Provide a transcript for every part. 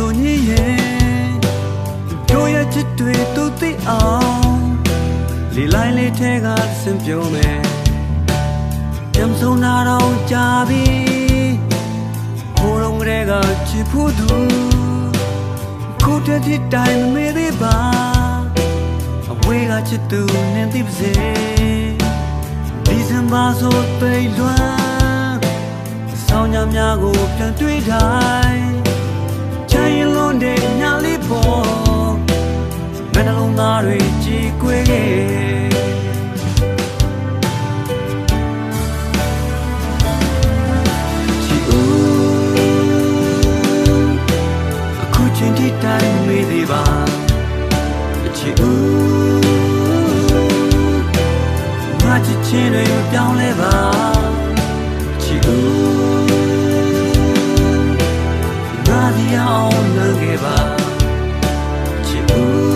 ဆိုညရဲ့တို့ရဲ့ချစ်တွေသူသိအောင်လေလိုက်လေးထဲကစင်ပြုံးမယ်ကြမ်းစုံနာတော့ကြာပြီဟိုတော့ကလေးကချစ်ဖို့သူခုတည်းที่တိုင်းမမေ့သေးပါအဝေးကချစ်သူနဲ့သိပါစေဒီစံပါဆိုပိတ်လွှမ်းဆောင်းညများကိုပြန်တွေ့တိုင်းရင်လုံးတဲ့ညလေးပေါ်မနှလုံးသားတွေကြည်ကွေးခဲ့ချီဦးအခုချိန်ထိတိုင်းမေးသေးပါချီဦးငါချစ်ချင်းတွေပြောင်းလဲပါချီဦးအောင်လုပ်ခဲ့ပါချစ်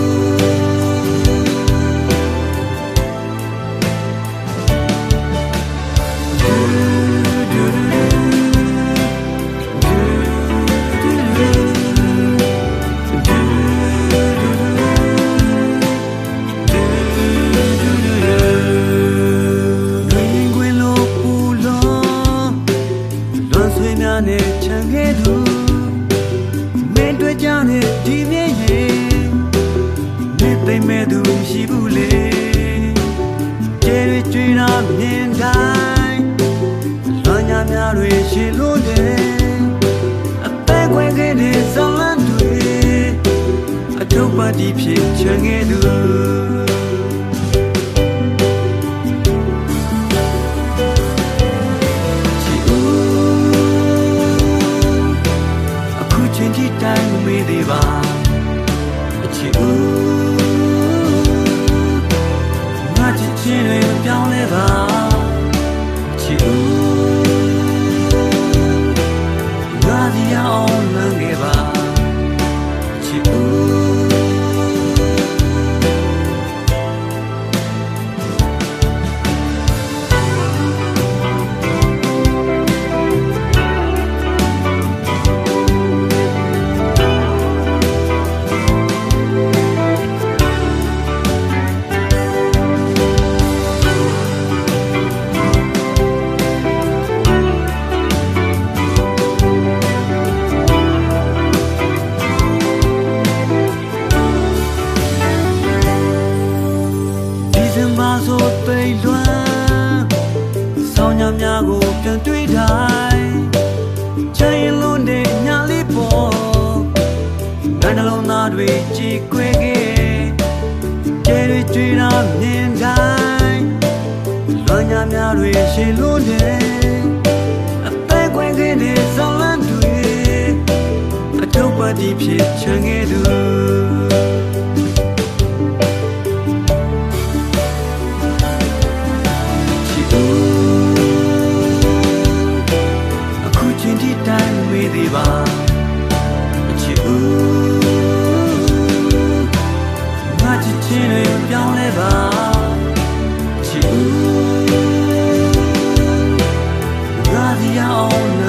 နဲ့ချမ်းခဲ့သူတွေ့ကြတဲ့ဒီမြဲရဲ့နေသိမဲ့သူရှိဘူးလေကြဲတွေကျွေးတာမြင်တိုင်းလွန်ညာများတွေရှိလို့တယ်အသက်ခွဲခဲ့တဲ့ဇလန်တွေအထုပ်ပါတီဖြစ်ချင်ခဲ့သူတိုင်းမေးသေးပါအချစ်ဦးငါချစ်ချင်းတွေပြောင်းလဲပါအချစ်ဦးငါဒီအောင်လမ်းခဲ့ပါအချစ်ဦးဆိုပိတ်လွှမ်းဆောင်းညများကိုပြန်တွေ့တိုင်းချင်ရင်လုံးတဲ့ညလေးပေါ်ငါနှလုံးသားတွေကြည်ကွေးခဲ့ကြဲတွေကျွေးတာမြင်တိုင်းလွန်ညများတွေရှိလို့တယ်အသက်ခွဲခဲ့တဲ့ဇလန်တွေအထုပ်ပါတီဖြစ်ချင်ခဲ့သူတိုင်းမေးသေးပါအချစ်ဦးငါချစ်ချင်းတွေပြောင်းလဲပါအချစ်ဦးငါဒီအောင်